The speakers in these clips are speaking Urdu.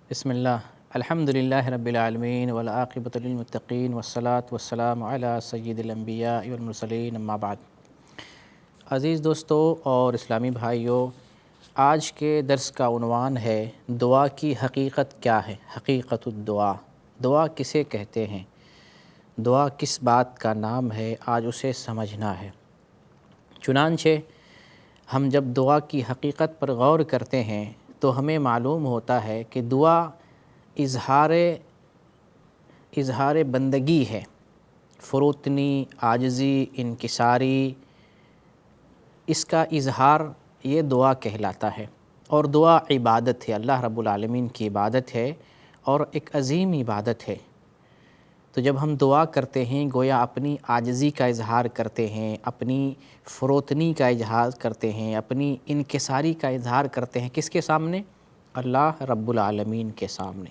بسم اللہ الحمد للہ رب العالمین والعاقبۃ للمتقین والصلاة والسلام علی سید الانبیاء والمرسلین اما بعد۔ عزیز دوستو اور اسلامی بھائیوں، آج کے درس کا عنوان ہے دعا کی حقیقت کیا ہے؟ حقیقت الدعا، دعا کسے کہتے ہیں، دعا کس بات کا نام ہے، آج اسے سمجھنا ہے۔ چنانچہ ہم جب دعا کی حقیقت پر غور کرتے ہیں تو ہمیں معلوم ہوتا ہے کہ دعا اظہار بندگی ہے، فروتنی، عاجزی، انکساری، اس کا اظہار یہ دعا کہلاتا ہے۔ اور دعا عبادت ہے، اللہ رب العالمین کی عبادت ہے اور ایک عظیم عبادت ہے۔ تو جب ہم دعا کرتے ہیں گویا اپنی عاجزی کا اظہار کرتے ہیں، اپنی فروتنی کا اظہار کرتے ہیں، اپنی انکساری کا اظہار کرتے ہیں، کس کے سامنے؟ اللہ رب العالمین کے سامنے۔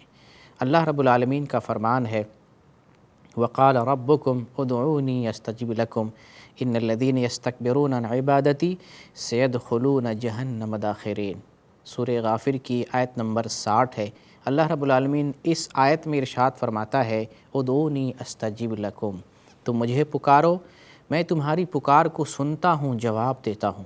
اللہ رب العالمین کا فرمان ہے وَقَالَ رَبُّكُمْ ادْعُونِي اسْتَجِبْ لَكُمْ إِنَّ الَّذِينَ يَسْتَكْبِرُونَ عَنْ عِبَادَتِي سَيَدْخُلُونَ جَهَنَّمَ دَاخِرِينَ۔ سورہ غافر کی آیت نمبر 60 ہے۔ اللہ رب العالمین اس آیت میں ارشاد فرماتا ہے ادعونی استجب لکم، تم مجھے پکارو میں تمہاری پکار کو سنتا ہوں، جواب دیتا ہوں۔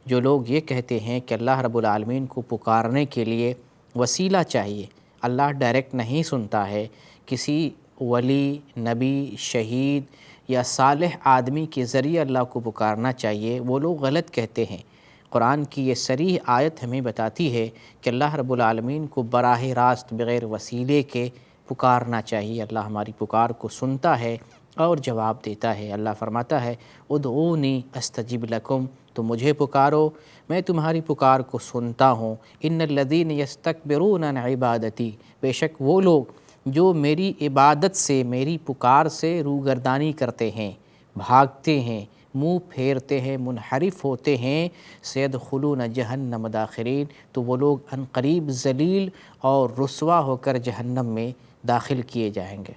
جو لوگ یہ کہتے ہیں کہ اللہ رب العالمین کو پکارنے کے لیے وسیلہ چاہیے، اللہ ڈائریکٹ نہیں سنتا ہے، کسی ولی، نبی، شہید یا صالح آدمی کے ذریعے اللہ کو پکارنا چاہیے، وہ لوگ غلط کہتے ہیں۔ قرآن کی یہ صریح آیت ہمیں بتاتی ہے کہ اللہ رب العالمین کو براہ راست بغیر وسیلے کے پکارنا چاہیے۔ اللہ ہماری پکار کو سنتا ہے اور جواب دیتا ہے۔ اللہ فرماتا ہے ادعونی استجب لکم، تو مجھے پکارو میں تمہاری پکار کو سنتا ہوں۔ ان الذین یستکبرون عن عبادتی، بے شک وہ لوگ جو میری عبادت سے، میری پکار سے روگردانی کرتے ہیں، بھاگتے ہیں، منہ پھیرتے ہیں، منحرف ہوتے ہیں، سیدخلون جہنم داخرین، تو وہ لوگ عنقریب ذلیل اور رسوا ہو کر جہنم میں داخل کیے جائیں گے۔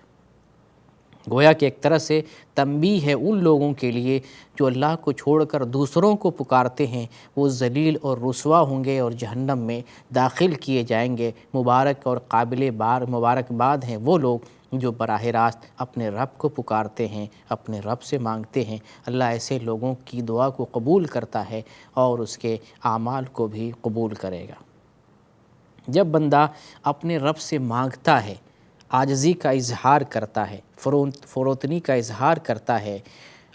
گویا کہ ایک طرح سے تنبیہ ہے ان لوگوں کے لیے جو اللہ کو چھوڑ کر دوسروں کو پکارتے ہیں، وہ ذلیل اور رسوا ہوں گے اور جہنم میں داخل کیے جائیں گے۔ مبارک اور قابل مبارکباد ہیں وہ لوگ جو براہ راست اپنے رب کو پکارتے ہیں، اپنے رب سے مانگتے ہیں۔ اللہ ایسے لوگوں کی دعا کو قبول کرتا ہے اور اس کے اعمال کو بھی قبول کرے گا۔ جب بندہ اپنے رب سے مانگتا ہے، عاجزی کا اظہار کرتا ہے، فروتنی کا اظہار کرتا ہے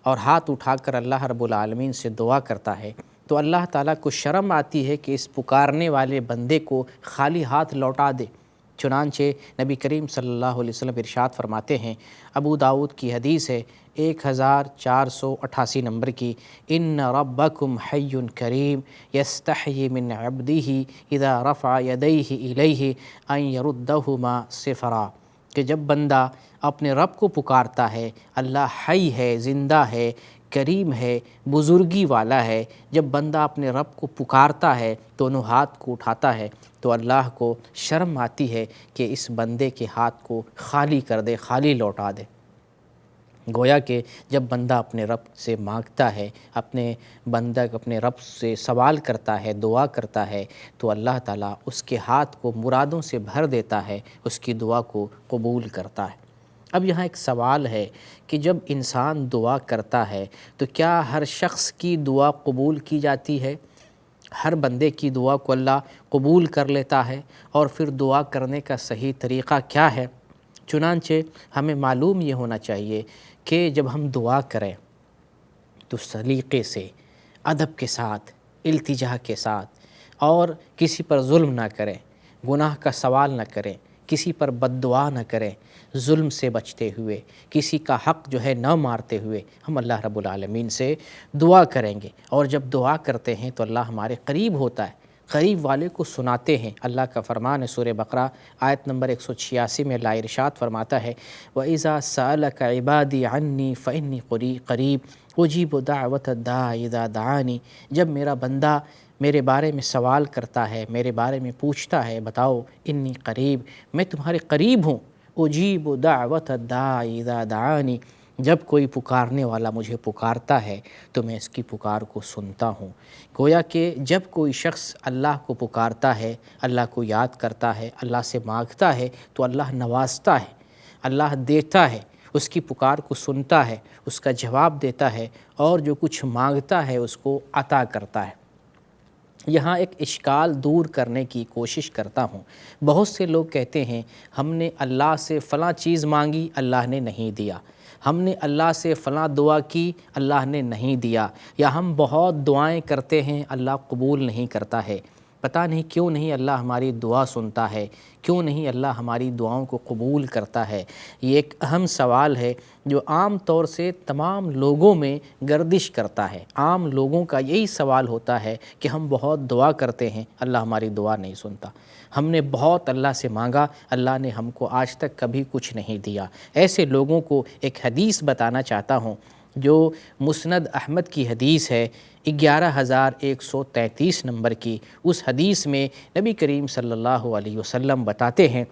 اور ہاتھ اٹھا کر اللہ رب العالمین سے دعا کرتا ہے، تو اللہ تعالیٰ کو شرم آتی ہے کہ اس پکارنے والے بندے کو خالی ہاتھ لوٹا دے۔ چنانچہ نبی کریم صلی اللہ علیہ وسلم ارشاد فرماتے ہیں، ابو داؤد کی حدیث ہے 1488 نمبر کی، ان ربکم حی کریم یستحیی من عبدہ اذا رفع یدیہ الیہ ان یردہما صفرا، کہ جب بندہ اپنے رب کو پکارتا ہے، اللہ حی ہے، زندہ ہے، کریم ہے، بزرگی والا ہے، جب بندہ اپنے رب کو پکارتا ہے، دونوں ہاتھ کو اٹھاتا ہے، تو اللہ کو شرم آتی ہے کہ اس بندے کے ہاتھ کو خالی کر دے، خالی لوٹا دے۔ گویا کہ جب بندہ اپنے رب سے مانگتا ہے، اپنے رب سے سوال کرتا ہے، دعا کرتا ہے، تو اللہ تعالیٰ اس کے ہاتھ کو مرادوں سے بھر دیتا ہے، اس کی دعا کو قبول کرتا ہے۔ اب یہاں ایک سوال ہے کہ جب انسان دعا کرتا ہے تو کیا ہر شخص کی دعا قبول کی جاتی ہے؟ ہر بندے کی دعا کو اللہ قبول کر لیتا ہے؟ اور پھر دعا کرنے کا صحیح طریقہ کیا ہے؟ چنانچہ ہمیں معلوم یہ ہونا چاہیے کہ جب ہم دعا کریں تو سلیقے سے، ادب کے ساتھ، التجا کے ساتھ، اور کسی پر ظلم نہ کریں، گناہ کا سوال نہ کریں، کسی پر بد دعا نہ کریں، ظلم سے بچتے ہوئے، کسی کا حق جو ہے نہ مارتے ہوئے ہم اللہ رب العالمین سے دعا کریں گے۔ اور جب دعا کرتے ہیں تو اللہ ہمارے قریب ہوتا ہے، قریب والے کو سناتے ہیں۔ اللہ کا فرمان ہے سورہ بقرہ آیت نمبر 186 میں اللہ ارشاد فرماتا ہے وَإِذَا سَأَلَكَ عِبَادِي عَنِّي فَإِنِّي قَرِيبٌ أُجِيبُ دَعْوَةَ الدَّاعِ إِذَا دَعَانِ، جب میرا بندہ میرے بارے میں سوال کرتا ہے، میرے بارے میں پوچھتا ہے، بتاؤ انی قریب، میں تمہارے قریب ہوں، اجیب دعوت الداع اذا دعانی، جب کوئی پکارنے والا مجھے پکارتا ہے تو میں اس کی پکار کو سنتا ہوں۔ گویا کہ جب کوئی شخص اللہ کو پکارتا ہے، اللہ کو یاد کرتا ہے، اللہ سے مانگتا ہے تو اللہ نوازتا ہے، اللہ دیتا ہے، اس کی پکار کو سنتا ہے، اس کا جواب دیتا ہے، اور جو کچھ مانگتا ہے اس کو عطا کرتا ہے۔ یہاں ایک اشکال دور کرنے کی کوشش کرتا ہوں۔ بہت سے لوگ کہتے ہیں ہم نے اللہ سے فلاں چیز مانگی، اللہ نے نہیں دیا، ہم نے اللہ سے فلاں دعا کی، اللہ نے نہیں دیا، یا ہم بہت دعائیں کرتے ہیں، اللہ قبول نہیں کرتا ہے۔ پتہ نہیں کیوں نہیں اللہ ہماری دعا سنتا ہے، کیوں نہیں اللہ ہماری دعاؤں کو قبول کرتا ہے۔ یہ ایک اہم سوال ہے جو عام طور سے تمام لوگوں میں گردش کرتا ہے۔ عام لوگوں کا یہی سوال ہوتا ہے کہ ہم بہت دعا کرتے ہیں، اللہ ہماری دعا نہیں سنتا، ہم نے بہت اللہ سے مانگا، اللہ نے ہم کو آج تک کبھی کچھ نہیں دیا۔ ایسے لوگوں کو ایک حدیث بتانا چاہتا ہوں جو مسند احمد کی حدیث ہے، 11133 نمبر کی۔ اس حدیث میں نبی کریم صلی اللہ علیہ وسلم بتاتے ہیں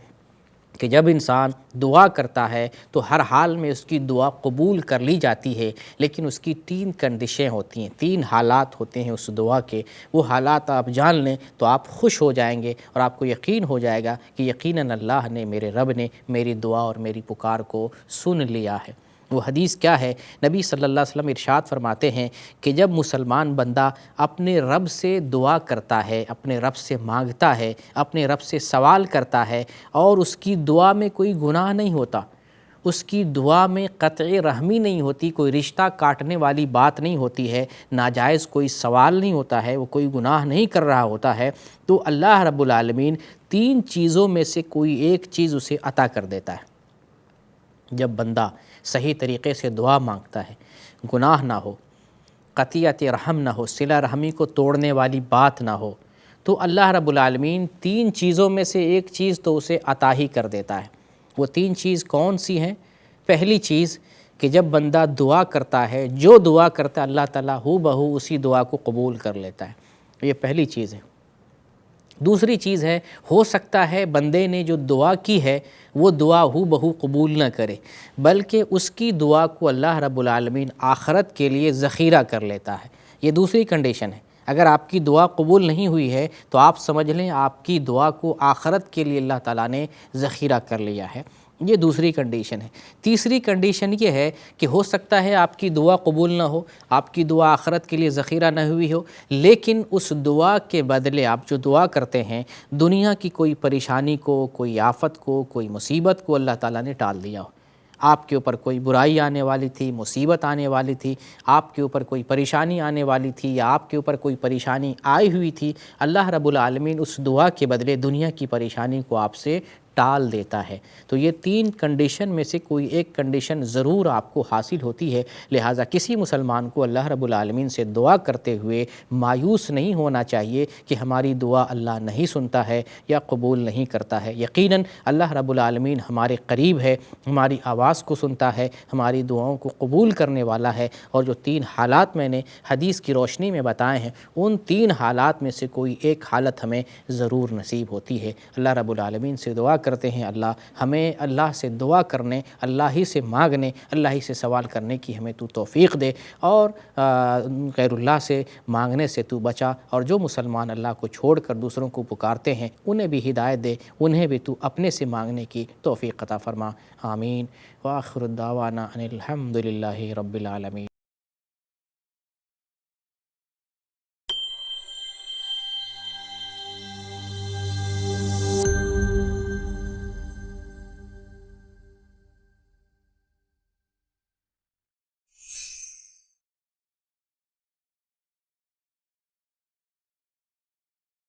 کہ جب انسان دعا کرتا ہے تو ہر حال میں اس کی دعا قبول کر لی جاتی ہے، لیکن اس کی 3 کنڈیشیں ہوتی ہیں، 3 حالات ہوتے ہیں اس دعا کے۔ وہ حالات آپ جان لیں تو آپ خوش ہو جائیں گے اور آپ کو یقین ہو جائے گا کہ یقیناً اللہ نے، میرے رب نے میری دعا اور میری پکار کو سن لیا ہے۔ وہ حدیث کیا ہے؟ نبی صلی اللہ علیہ وسلم ارشاد فرماتے ہیں کہ جب مسلمان بندہ اپنے رب سے دعا کرتا ہے، اپنے رب سے مانگتا ہے، اپنے رب سے سوال کرتا ہے، اور اس کی دعا میں کوئی گناہ نہیں ہوتا، اس کی دعا میں قطع رحمی نہیں ہوتی، کوئی رشتہ کاٹنے والی بات نہیں ہوتی ہے، ناجائز کوئی سوال نہیں ہوتا ہے، وہ کوئی گناہ نہیں کر رہا ہوتا ہے، تو اللہ رب العالمین 3 چیزوں میں سے کوئی ایک چیز اسے عطا کر دیتا ہے۔ جب بندہ صحیح طریقے سے دعا مانگتا ہے، گناہ نہ ہو، قطیعت رحم نہ ہو، صلہ رحمی کو توڑنے والی بات نہ ہو، تو اللہ رب العالمین 3 چیزوں میں سے ایک چیز تو اسے عطا ہی کر دیتا ہے۔ وہ 3 چیز کون سی ہیں؟ پہلی چیز کہ جب بندہ دعا کرتا ہے، جو دعا کرتا ہے اللہ تعالیٰ ہو بہو اسی دعا کو قبول کر لیتا ہے، یہ پہلی چیز ہے۔ دوسری چیز ہے، ہو سکتا ہے بندے نے جو دعا کی ہے وہ دعا ہو بہو قبول نہ کرے، بلکہ اس کی دعا کو اللہ رب العالمین آخرت کے لیے ذخیرہ کر لیتا ہے۔ یہ دوسری کنڈیشن ہے۔ اگر آپ کی دعا قبول نہیں ہوئی ہے تو آپ سمجھ لیں آپ کی دعا کو آخرت کے لیے اللہ تعالیٰ نے ذخیرہ کر لیا ہے۔ یہ دوسری کنڈیشن ہے۔ تیسری کنڈیشن یہ ہے کہ ہو سکتا ہے آپ کی دعا قبول نہ ہو، آپ کی دعا آخرت کے لیے ذخیرہ نہ ہوئی ہو، لیکن اس دعا کے بدلے آپ جو دعا کرتے ہیں، دنیا کی کوئی پریشانی کو، کوئی آفت کو، کوئی مصیبت کو اللہ تعالیٰ نے ٹال دیا ہو۔ آپ کے اوپر کوئی برائی آنے والی تھی، مصیبت آنے والی تھی، آپ کے اوپر کوئی پریشانی آنے والی تھی، یا آپ کے اوپر کوئی پریشانی آئی ہوئی تھی، اللہ رب العالمین اس دعا کے بدلے دنیا کی پریشانی کو آپ سے ٹال دیتا ہے۔ تو یہ 3 کنڈیشن میں سے کوئی ایک کنڈیشن ضرور آپ کو حاصل ہوتی ہے، لہٰذا کسی مسلمان کو اللہ رب العالمین سے دعا کرتے ہوئے مایوس نہیں ہونا چاہیے کہ ہماری دعا اللہ نہیں سنتا ہے یا قبول نہیں کرتا ہے۔ یقیناً اللہ رب العالمین ہمارے قریب ہے، ہماری آواز کو سنتا ہے، ہماری دعاؤں کو قبول کرنے والا ہے، اور جو 3 حالات میں نے حدیث کی روشنی میں بتائے ہیں، ان 3 حالات میں سے کوئی ایک حالت ہمیں ضرور نصیب ہوتی ہے۔ اللہ رب العالمین سے دعا کرتے ہیں اللہ ہمیں اللہ سے دعا کرنے، اللہ ہی سے مانگنے، اللہ ہی سے سوال کرنے کی ہمیں تو توفیق دے، اور غیر اللہ سے مانگنے سے تو بچا، اور جو مسلمان اللہ کو چھوڑ کر دوسروں کو پکارتے ہیں انہیں بھی ہدایت دے، انہیں بھی تو اپنے سے مانگنے کی توفیق عطا فرما۔ آمین۔ وآخر الدعوانا ان الحمد للہ رب العالمین۔